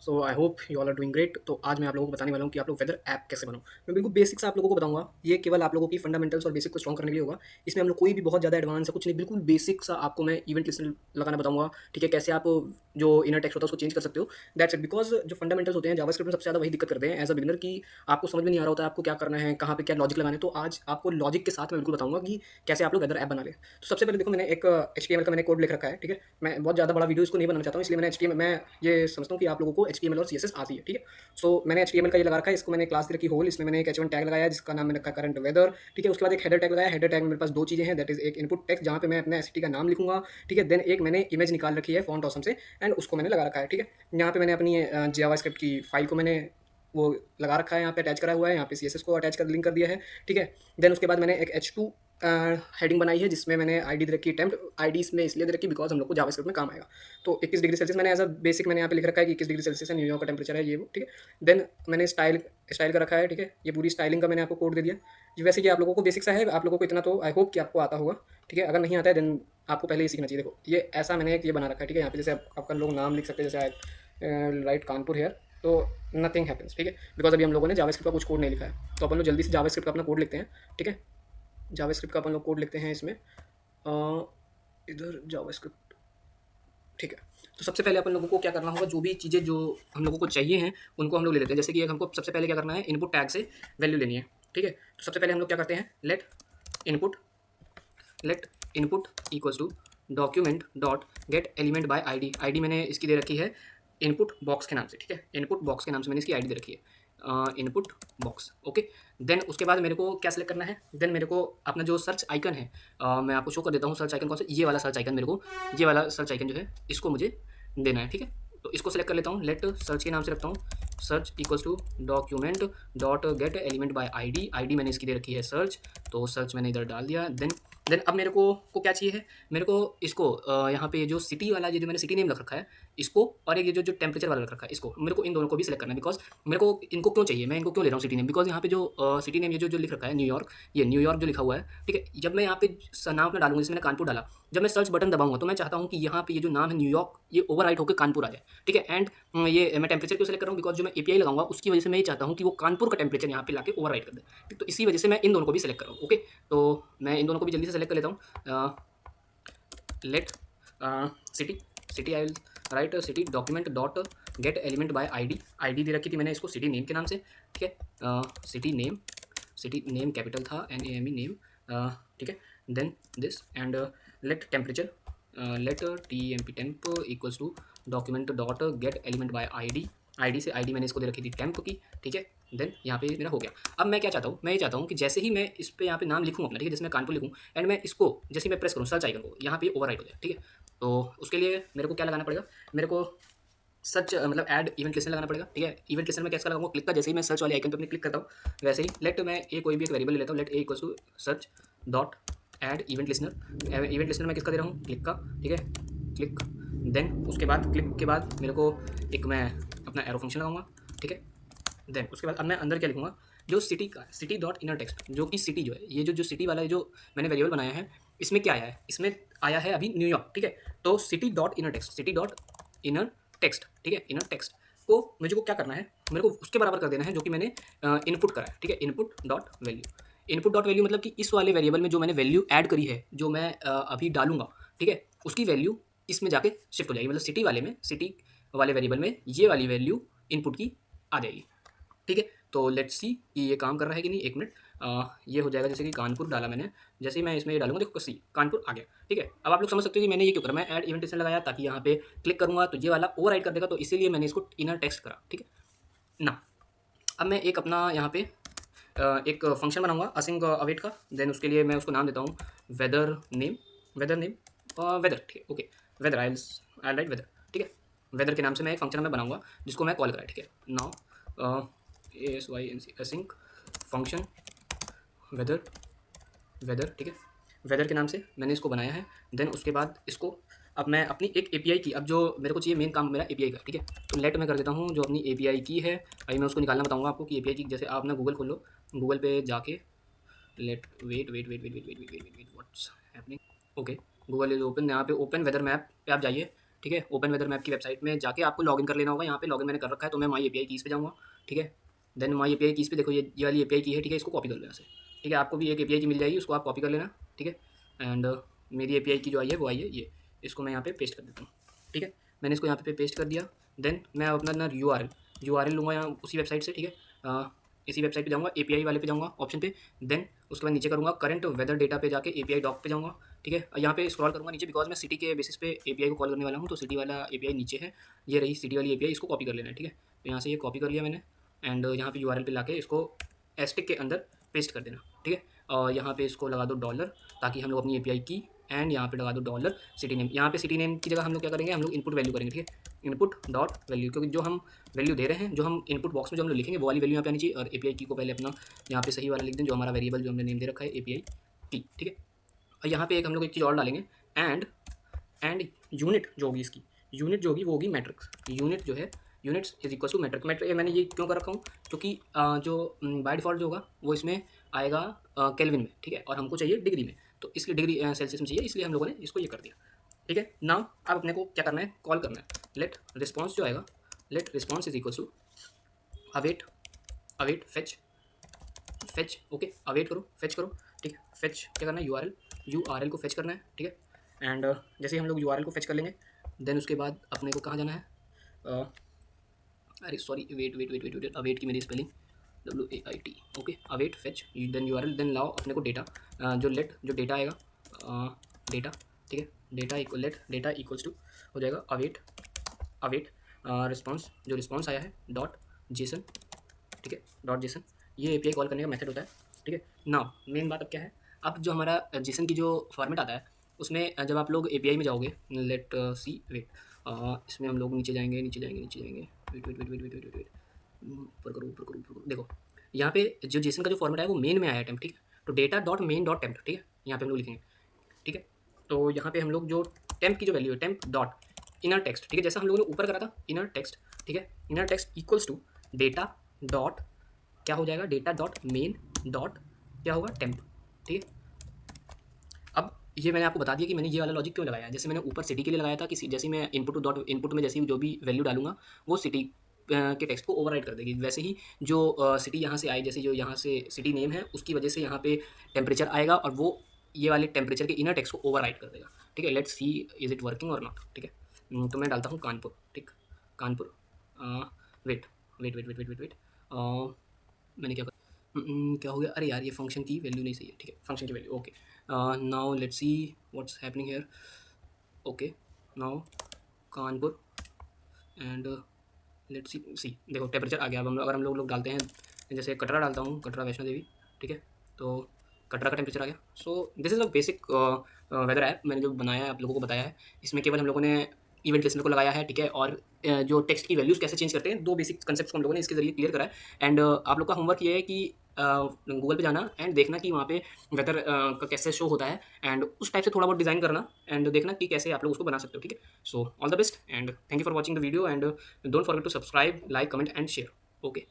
So I hope you all are doing great. तो आज मैं आप लोगों को बताने वाला हूँ कि आप लोग वेदर ऐप कैसे बनाओ। मैं बिल्कुल बेसिक से आप लोगों को बताऊंगा। ये केवल आप लोगों की फंडामेंटल्स और बेसिक को स्ट्रॉन्ग करने के लिए होगा। इसमें हम लोग कोई भी बहुत ज़्यादा एडवांस है कुछ नहीं, बिल्कुल बेसिक सा आपको मैं इवेंट लिस्टनर लगाना बताऊंगा। ठीक है, कैसे आप जो इनर टेक्स्ट होता है उसको चेंज कर सकते हो। That's it. बिकॉज जो फंडामेंटल्स होते हैं जावास्क्रिप्ट में सबसे ज़्यादा वही दिक्कत करते हैं एज अ बिगिनर कि आपको समझ में नहीं आ रहा होता है आपको क्या करना है, कहाँ पे क्या लॉजिक लगाना है। तो आज आपको लॉजिक के साथ मैं बिल्कुल बताऊंगा कि कैसे आप लोग वेदर ऐप बना ले। तो सबसे पहले देखो, मैंने एक HTML का मैंने कोड लिख रखा है। ठीक है, मैं बहुत ज़्यादा बड़ा वीडियो इसको नहीं बनाना चाहता हूँ, इसलिए मैंने HTML, मैं ये समझता हूँ कि आप लोगों को HTML और CSS आती है। ठीक है, सो मैंने HTML का ये लगा रखा है। इसको मैंने क्लास दे रखी होल, इसमें मैंने एक H1 टैग लगाया है जिसका नाम मैंने रखा करंट वेदर। ठीक है, उसके बाद एक हेडर टैग लगाया। हेडर टैग में मेरे पास दो चीज़ें हैं, दैट इज एक इनपुट टेक्स्ट जहाँ पे मैं अपना सिटी का नाम लिखूंगा। ठीक है, देन एक मैंने इमेज निकाल रखी है फॉन्ट ऑसम से एंड उसको मैंने लगा रखा है। ठीक है, यहाँ पे मैंने अपनी जावास्क्रिप्ट की फाइल को मैंने वो लगा रखा है, यहाँ पे अटैच करा हुआ है, यहाँ पे CSS को अटैच कर लिंक कर दिया है। ठीक है, देन उसके बाद मैंने एक H2 हेडिंग बनाई है जिसमें मैंने आईडी दे रखी है टेम्प। आईडी इसमें इसलिए दे रखी बिकॉज हम लोग को जावास्क्रिप्ट में काम आएगा। तो 21 डिग्री सेल्सियस मैंने एज अ बेसिक मैंने यहाँ पे लिख रखा है कि 21 डिग्री सेल्सियस है, न्यूयॉर्क का टेम्परेचर है ये वो। ठीक है, देन मैंने स्टाइल स्टाइल का रखा है। ठीक है, ये पूरी स्टाइलिंग का मैंने आपको कोड दे दिया। ये वैसे कि आप लोगों को बेसिक सा है, आप लोगों को इतना तो आई होप कि आपको आता होगा। ठीक है, अगर नहीं आता है देन आपको पहले ही सीखना चाहिए। देखो ये ऐसा मैंने एक ये बना रखा है। ठीक है, यहाँ पे जैसे आपका लोग नाम लिख सकते हैं, जैसे राइट कानपुर हेयर, तो नथिंग हैपेंस। ठीक है, बिकॉज अभी हम लोगों ने जावास्क्रिप्ट का कुछ कोड नहीं लिखा है, तो अपन लोग जल्दी से जावास्क्रिप्ट का अपना कोड लिखते हैं। ठीक है, जावास्क्रिप्ट का अपन लोग कोड लिखते हैं इसमें इधर जावास्क्रिप्ट। ठीक है, तो सबसे पहले अपन लोगों को क्या करना होगा, जो भी चीज़ें जो हम लोगों को चाहिए हैं उनको हम लोग ले लेते हैं। जैसे कि हमको सबसे पहले क्या करना है, इनपुट टैग से वैल्यू लेनी है। ठीक है, तो सबसे पहले हम लोग क्या करते हैं, input let input equals to document dot get element by ID. ID मैंने इसकी दे रखी है इनपुट बॉक्स के नाम से। ठीक है, इनपुट बॉक्स के नाम से मैंने इसकी आईडी दे रखी है, इनपुट बॉक्स। ओके, देन उसके बाद मेरे को क्या सेलेक्ट करना है, देन मेरे को अपना जो सर्च आइकन है, मैं आपको शो कर देता हूँ सर्च आइकन कौन सा, ये वाला सर्च आइकन। मेरे को ये वाला सर्च आइकन जो है इसको मुझे देना है। ठीक है, तो इसको सेलेक्ट कर लेता हूँ, लेट सर्च के नाम से रखता हूँ search equals to document dot get element by ID. ID मैंने इसकी दे रखी है सर्च, तो सर्च मैंने इधर डाल दिया। देन अब मेरे को क्या चाहिए है, मेरे को इसको यहाँ पे जो सिटी वाला जो मैंने सिटी नेम रख रखा है इसको, और एक ये जो टेम्परेचर वाला रख रखा है इसको, मेरे को इन दोनों को भी सिलेक्ट करना है। बिकॉज मेरे को इनको क्यों चाहिए, मैं इनको क्यों ले रहा हूँ सिटी नेम, बिकॉज यहाँ पे जो सिटी नेम ये जो लिख रखा है न्यूयॉर्क, ये न्यूयॉर्क जो लिखा हुआ है। ठीक है, जब मैं यहाँ पे नाम अपना डालूंगा, जैसे मैंने कानपुर डाला, जब मैं सर्च बटन दबाऊंगा तो मैं चाहता हूँ कि यहाँ पे ये जो नाम है न्यूयॉर्क ये ओवरराइट होकर कानपुर आ जाए। ठीक है, एंड ये मैं टेम्परेचर क्यों सेलेक्ट कर रहा हूँ, बिकॉज जो मैं API लगाऊंगा उसकी वजह से मैं ये चाहता हूँ कि वो कानपुर का टेम्परेचर यहाँ पे लाके ओवरराइट कर दे। तो इसी वजह से मैं इन दोनों को भी सेलेक्ट कर रहा हूँ। ओके, तो मैं इन दोनों को भी जल्दी से सेलेक्ट कर लेता हूँ। Let city city I will write city document dot get element by ID. ID दे रखी थी मैंने इसको सिटी नेम के नाम से। ठीक है, सिटी नेम कैपिटल था, NAME नेम। ठीक है, then this and let temperature let TMP temp equals to document dot get element by ID. ID से आईडी मैंने इसको दे रखी थी टेम्प की। ठीक है, देन यहाँ पे मेरा हो गया। अब मैं क्या चाहता हूँ, मैं ये चाहता हूँ कि जैसे ही मैं इस पे यहाँ पे नाम लिखूँ अपना, ठीक है, जैसे मैं कानपुर लिखूँ एंड मैं इसको जैसे ही मैं प्रेस करूँ सर्च आइकन को, यहाँ पे ओवरराइट हो जाए। ठीक है, तो उसके लिए मेरे को क्या लगाना पड़ेगा, मेरे को सर्च मतलब ऐड इवेंट लिस्टनर लगाना पड़ेगा। ठीक है, इवेंट लिस्टनर में कैसे लगाऊंगा, क्लिक का जैसे ही मैं सर्च वाले आइकन पे अपने क्लिक करता हूँ वैसे ही लेट मैं कोई भी एक वेरिएबल ले लेता हूँ, let equal to search dot add event listener. Event listener मैं किसका दे रहा हूँ, क्लिक का। ठीक है, क्लिक, देन उसके बाद क्लिक के बाद मेरे को एक मैं अपना एरो फंक्शन लगाऊंगा। ठीक है, देन उसके बाद अब मैं अंदर क्या लिखूंगा, जो सिटी का सिटी डॉट इनर टेक्स्ट, जो कि सिटी जो है ये जो सिटी वाला जो मैंने वेरिएबल बनाया है इसमें क्या आया है, इसमें आया है अभी न्यूयॉर्क। ठीक है, तो city dot inner text, city dot inner text. ठीक है, इनर टेक्स्ट को मुझे को क्या करना है, मेरे को उसके बराबर कर देना है जो कि मैंने इनपुट करा है। ठीक है, input dot value. Input dot value मतलब कि इस वाले वेरिएबल में जो मैंने वैल्यू ऐड करी है, जो मैं अभी डालूंगा, ठीक है, उसकी वैल्यू इसमें जाके शिफ्ट हो जाएगी। मतलब सिटी वाले में, सिटी वाले वेरिएबल में ये वाली वैल्यू इनपुट की आ जाएगी। ठीक है, तो लेट्स सी कि ये काम कर रहा है कि नहीं। एक मिनट, ये हो जाएगा जैसे कि कानपुर डाला मैंने, जैसे ही मैं इसमें ये डालूंगा देखो सी कानपुर आ गया। ठीक है, अब आप लोग समझ सकते हो कि मैंने ये क्यों करा, मैं ऐड इवेंट लिस्टनर लगाया ताकि यहाँ पे क्लिक करूँगा तो ये वाला ओवरराइट कर देगा, तो इसीलिए मैंने इसको इनर टेक्स्ट करा। ठीक है ना, अब मैं एक अपना यहाँ पे एक फंक्शन बनाऊंगा असिंग अवेट का। देन उसके लिए मैं उसको नाम देता हूँ weather name, weather name weather. ठीक है, okay, weather I write weather. ठीक है, वेदर के नाम से मैं एक फंक्शन में बनाऊंगा जिसको मैं कॉल करा। ठीक है, now ASYNC async function weather weather. ठीक है, वेदर के नाम से मैंने इसको बनाया है। देन उसके बाद इसको अब मैं अपनी एक API की, अब जो मेरे को चाहिए मेन काम मेरा API का। ठीक है, तो लेट मैं कर देता हूँ जो अपनी API की है, अभी मैं उसको निकालना बताऊँगा आपको कि API की, जैसे आप ना गूगल खोल लो, गूगल पे जाके let wait what's happening. Okay, Google is open, यहाँ पे ओपन वेदर मैप पे आप जाइए ठीक है। ओपन वेदर मैप की वेबसाइट में जाके आपको लॉगिन कर लेना होगा। यहाँ पे लॉगिन मैंने कर रखा है, तो मैं माई एपीआई कीज़ पे जाऊँगा, ठीक है। देन माई एपीआई कीज़ पे देखो ये वाली एपीआई की है, ठीक है। इसको कॉपी कर लो यहाँ से, ठीक है। आपको भी एक एपीआई की मिल जाएगी, उसको आप कॉपी कर लेना, ठीक है। एंड मेरी एपीआई की जो आई है वो आई है ये, इसको मैं यहाँ पे पेस्ट कर देता हूँ, ठीक है। मैंने इसको यहाँ पे पेस्ट कर दिया। देन मैं अपना ना यूआरएल लूँगा यहाँ उसी वेबसाइट से, ठीक है। इसी वेबसाइट पे जाऊँगा, एपीआई वाले पे जाऊँगा ऑप्शन पे। देन उसके बाद नीचे करूँगा करंट वेदर डेटा पे जाके एपीआई डॉक पे जाऊँगा, ठीक है। यहाँ पे स्क्रॉल करूँगा नीचे, बिकॉज मैं सिटी के बेसिस पे एपीआई को कॉल करने वाला हूँ, तो सिटी वाला एपीआई नीचे है, ये रही सिटी वाली एपीआई, इसको कॉपी कर लेना है, ठीक है। तो यहाँ से ये कॉपी कर लिया मैंने, एंड यहाँ पे यूआरएल पे लाके इसको एस्टिक के अंदर पेस्ट कर देना, ठीक है। और यहाँ पे इसको लगा दो $, ताकि हम लोग अपनी एपीआई की, एंड यहाँ पे लगा दो $, सिटी नेम। यहाँ पे सिटी नेम की जगह हम लोग क्या करेंगे, हम लोग इनपुट वैल्यू करेंगे, ठीक है। इनपुट डॉट वैल्यू, क्योंकि जो हम वैल्यू दे रहे हैं, जो हम इनपुट बॉक्स में जो हम लोग लिखेंगे वो वाली वैल्यू यहाँ पे आनी चाहिए। और एपीआई की को पहले अपना यहाँ पे सही वाला लिख दें, जो हमारा वेरिएबल जो हमने नेम दे रखा है एपीआई की, ठीक है। और यहाँ पे एक हम लोग एक चीज़ और डालेंगे, एंड यूनिट जो होगी इसकी, यूनिट जो होगी वो होगी मैट्रिक्स। यूनिट जो है, units is equal to matrix. मैंने ये क्यों कर रखा हूँ, क्योंकि जो बाय डिफ़ॉल्ट जो होगा वो इसमें आएगा केल्विन में, ठीक है। और हमको चाहिए डिग्री में, तो इसलिए डिग्री सेल्सियस में चाहिए, इसलिए हम लोगों ने इसको ये कर दिया, ठीक है। नाउ अब अपने को क्या करना है, कॉल करना है लेट रिस्पॉन्स जो आएगा, let response is equal to await fetch, okay. Await करो, फेच करो, ठीक है। फेच क्या करना है, यूआरएल को फेच करना है, ठीक है। एंड जैसे हम लोग यूआरएल को फेच कर लेंगे, देन उसके बाद अपने को कहाँ जाना है, अरे सॉरी, वेट, अवेट की मेरी spelling WAIT, okay. Await fetch then URL, then लाओ अपने को डेटा, जो डेटा आएगा, डेटा, ठीक है। डेटा इक्वल्स टू हो जाएगा अवेट रिस्पॉन्स, जो रिस्पॉन्स आया है डॉट जेसन, ठीक है। डॉट जेसन ये एपीआई कॉल करने का मेथड होता है, ठीक है। नाउ मेन बात अब क्या है, अब जो हमारा जेसन की जो फॉर्मेट आता है, उसमें जब आप लोग एपीआई में जाओगे, लेट सी वेट, इसमें हम लोग नीचे जाएंगे, वेट, ऊपर करो, देखो यहाँ पे जो जेसन का जो फॉर्मेट है वो मेन में आया टेम्प, ठीक है। तो data dot main dot temp, ठीक है, यहाँ पे हम लोग लिखेंगे, ठीक है। तो यहाँ पे हम लोग जो टेम्प की जो वैल्यू है, टेम्प डॉट इनर टेक्स्ट, ठीक है, जैसा हम लोगों ने ऊपर करा था इनर टेक्स्ट, ठीक है। Inner text equals to data dot क्या हो जाएगा, डेटा डॉट मेन डॉट क्या होगा, टेम्प, ठीक है। अब ये मैंने आपको बता दिया कि मैंने ये वाला लॉजिक क्यों लगाया है। जैसे मैंने ऊपर सिटी के लिए लगाया था कि जैसे मैं इनपुट में जैसे जो भी वैल्यू डालूंगा वो सिटी के टेक्स्ट को ओवरराइड कर देगी, वैसे ही जो सिटी यहाँ से आई, जैसे जो यहाँ से सिटी नेम है उसकी वजह से यहाँ पे टेम्परेचर आएगा, और वो ये वाले टेम्परेचर के इनर टेक्स्ट को ओवरराइड कर देगा, ठीक है। Let's see is it working और नॉट, ठीक है। तो मैं डालता हूँ कानपुर, ठीक, कानपुर, वेट, मैंने क्या हो गया, अरे यार ये फंक्शन की वैल्यू नहीं सही है, ठीक है। फंक्शन की value, okay. Now let's see what's happening here, okay. Now Kanpur and let's see देखो टेम्परेचर आ गया। अब अगर हम लोग डालते हैं, जैसे कटरा डालता हूँ, कटरा वैष्णो देवी, ठीक है। तो कटरा का टेम्परेचर आ गया। So this is a basic weather app मैंने जो बनाया है, आप लोगों को बताया है। इसमें केवल हम लोगों ने इवेंट लिस्नर को लगाया है, ठीक है। और जो टेक्स्ट की वैल्यूज़ कैसे चेंज करते हैं, 2 बेसिक कंसेप्ट को हम लोगों ने इसके जरिए क्लियर करा है। एंड आप लोग का होमवर्क ये है कि गूगल पे जाना एंड देखना कि वहाँ पे वेदर का कैसे शो होता है, एंड उस टाइप से थोड़ा बहुत डिज़ाइन करना, एंड देखना कि कैसे आप लोग उसको बना सकते हो, ठीक है। So all the best and thank you for watching the video, and don't forget to subscribe, like, comment and share, okay.